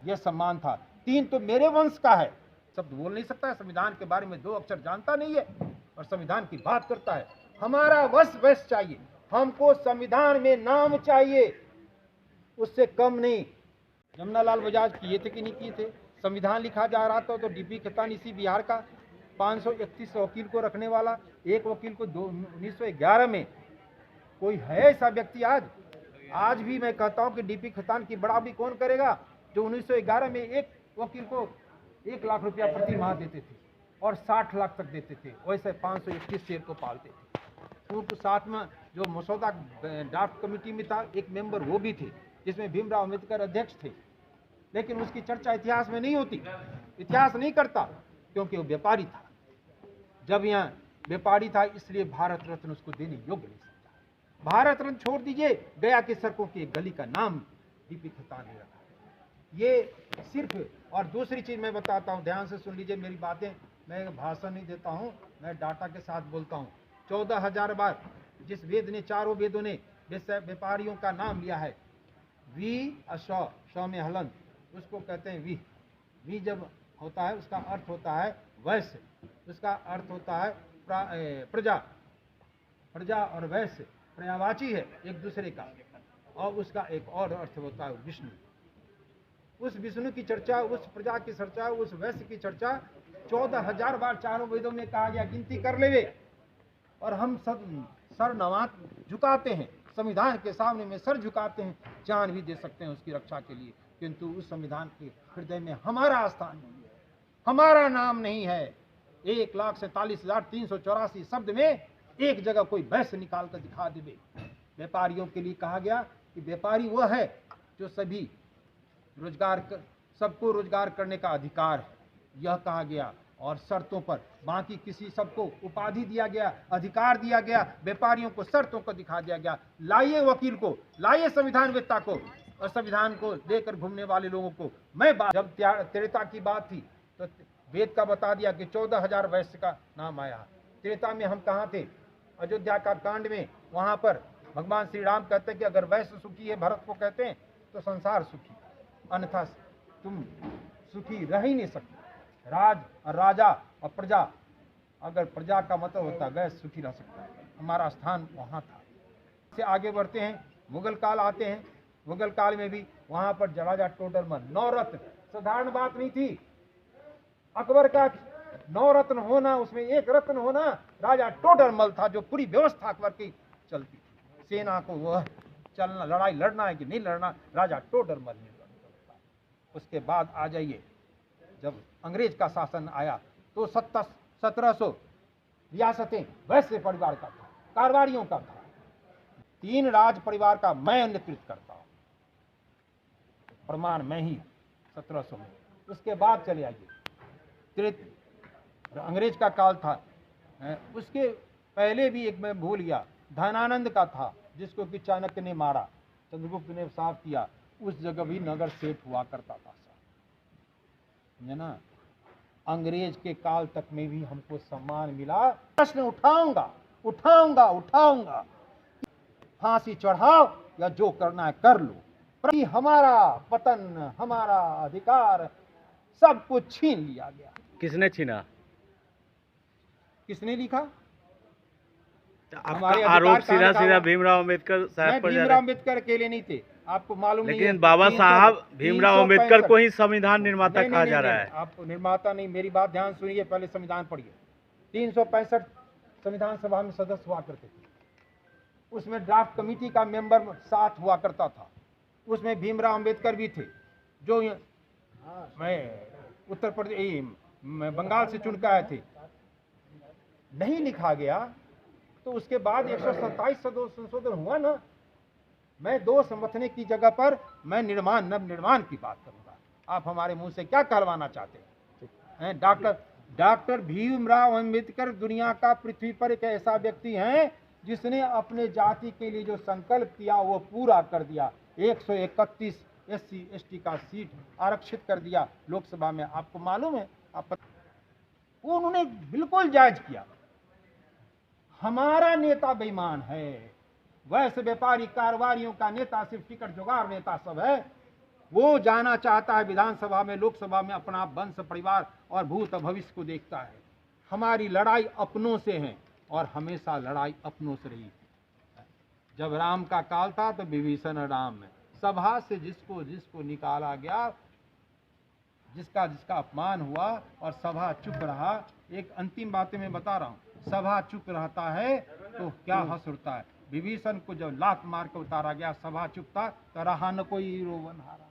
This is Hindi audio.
यह सम्मान था। 3 तो मेरे वंश का है, शब्द बोल नहीं सकता है, संविधान के बारे में 2 अक्षर जानता नहीं है और संविधान की बात करता है। हमारा वश चाहिए, हमको संविधान में नाम चाहिए, उससे कम नहीं। जमनालाल बजाज किए थे कि नहीं किए थे? संविधान लिखा जा रहा था तो डीपी खतान इसी बिहार का 531 वकील को रखने वाला, एक वकील को 1911 में। कोई है ऐसा व्यक्ति आज भी मैं कहता हूं कि डीपी खतान की बड़ाई कौन करेगा जो 1911 में एक वकील को 1 लाख रुपया प्रति माह देते थे और 60 लाख तक देते थे। वैसे 521 शेर को पालते थे। उनको साथ में जो मसौदा ड्राफ्ट कमेटी में था, एक मेंबर वो भी थे, जिसमें भीमराव अम्बेडकर अध्यक्ष थे, लेकिन उसकी चर्चा इतिहास में नहीं होती, इतिहास नहीं करता, क्योंकि वो व्यापारी था। जब यहाँ व्यापारी था इसलिए भारत रत्न उसको देने योग्य नहीं समझा। भारत रत्न छोड़ दीजिए, गया की सड़कों की एक गली का नाम डीपी खतान ने रखा। ये सिर्फ, और दूसरी चीज मैं बताता हूँ, ध्यान से सुन लीजिए मेरी बातें, मैं भाषण नहीं देता हूँ, मैं डाटा के साथ बोलता हूँ। 14,000 बार जिस वेद ने, चारों वेदों ने व्यापारियों का नाम लिया है, वी सौ में हलन, उसको कहते हैं वी जब होता है उसका अर्थ होता है वैश्य, उसका अर्थ होता है प्रजा और वैश्य पर्यायवाची है एक दूसरे का, और उसका एक और अर्थ होता है विष्णु। उस विष्णु की चर्चा, उस प्रजा की चर्चा, उस वैश्य की चर्चा 14,000 बार चारों वेदों में कहा गया, गिनती कर लेवे। और हम सब सर नवा झुकाते हैं, संविधान के सामने में सर झुकाते हैं, जान भी दे सकते हैं उसकी रक्षा के लिए, किंतु उस संविधान के हृदय में हमारा स्थान नहीं है, हमारा नाम नहीं है। 1,47,384 शब्द में एक जगह कोई बहस निकाल कर दिखा देवे। व्यापारियों के लिए कहा गया कि व्यापारी वह है जो सभी सबको रोजगार करने का अधिकार है, यह कहा गया। और शर्तों पर, बाकी किसी सबको उपाधि दिया गया, अधिकार दिया गया, व्यापारियों को शर्तों को दिखा दिया गया। लाइए वकील को, लाइए संविधानवेत्ता को, और संविधान को लेकर घूमने वाले लोगों को। मैं जब त्रेता की बात थी तो वेद का बता दिया कि 14,000 वैश्य का नाम आया। त्रेता में हम कहाँ थे? अयोध्या का कांड में, वहां पर भगवान श्री राम कहते हैं कि अगर वैश्य सुखी है, भरत को कहते हैं, तो संसार सुखी, अन्यथा तुम सुखी रह ही नहीं सकते। राजा और प्रजा, अगर प्रजा का मतलब होता है वैश्य सुखी रह सकता है, हमारा स्थान वहां था। से आगे बढ़ते हैं, मुगल काल आते हैं। मुगल काल में भी वहां पर राजा टोडरमल, 9 रत्न, साधारण बात नहीं थी। अकबर का 9 रत्न होना, उसमें एक रत्न होना राजा टोडरमल था, जो पूरी व्यवस्था अकबर की चलती थी। सेना को वह चलना, लड़ाई लड़ना है कि नहीं लड़ना, राजा टोडरमल ने। उसके बाद आ जाइए, जब अंग्रेज का शासन आया तो 1700 रियासतें वैश्य परिवार का था, कारवारियों का था। 3 राज परिवार का मैं नेतृत्व करता हूं, प्रमाण मैं ही 1700 में। उसके बाद चले आइए, अंग्रेज का काल था, उसके पहले भी एक मैं भूल गया, धनानंद का था, जिसको कि चाणक्य ने मारा, चंद्रगुप्त ने साफ किया। उस जगह भी नगर सेठ हुआ करता था है ना। अंग्रेज के काल तक में भी हमको सम्मान मिला। प्रश्न उठाऊंगा, फांसी चढ़ाओ या जो करना है कर लो। हमारा पतन, हमारा अधिकार सब कुछ छीन लिया गया। किसने छीना? किसने लिखा? हमारे आरोप सीधा भीमराव अम्बेडकर साहब पर। भीमराव अम्बेडकर अकेले नहीं थे, आपको मालूम नहीं है। लेकिन बाबा साहब भीमराव अम्बेडकर को ही संविधान निर्माता कहा जा रहा है। आप निर्माता नहीं, मेरी बात ध्यान सुनिए, पहले संविधान पढ़िए। 365 संविधान सभा में सदस्य हुआ करते थे, उसमें ड्राफ्ट कमेटी का मेंबर 7 हुआ करता था, उसमें भीमराव अम्बेडकर भी थे, जो मैं उत्तर प्रदेश बंगाल से चुन के आए थे। नहीं लिखा गया तो उसके बाद 127 संशोधन हुआ ना। मैं 2 समर्थने की जगह पर मैं नव निर्माण की बात करूंगा। आप हमारे मुंह से क्या कहलवाना चाहते हैं? डॉक्टर भीमराव अम्बेडकर दुनिया का पृथ्वी पर एक ऐसा व्यक्ति है जिसने अपने जाति के लिए जो संकल्प किया वो पूरा कर दिया। 131 SC ST का सीट आरक्षित कर दिया लोकसभा में, आपको मालूम है? वो उन्होंने बिल्कुल जायज किया। हमारा नेता बेईमान है, वैसे व्यापारी कारवारियों का नेता सिर्फ टिकट जुगाड़ नेता सब है। वो जाना चाहता है विधानसभा में, लोकसभा में, अपना वंश परिवार और भूत भविष्य को देखता है। हमारी लड़ाई अपनों से है और हमेशा लड़ाई अपनों से रही। जब राम का काल था तो विभीषण राम है, सभा से जिसको जिसको निकाला गया, जिसका जिसका अपमान हुआ और सभा चुप रहा। एक अंतिम बातें मैं बता रहा हूँ, सभा चुप रहता है तो क्या हंस उड़ता है। विभीषण को जब लात मार कर उतारा गया, सभा चुप था, तो रहा न कोई रोवन हारा।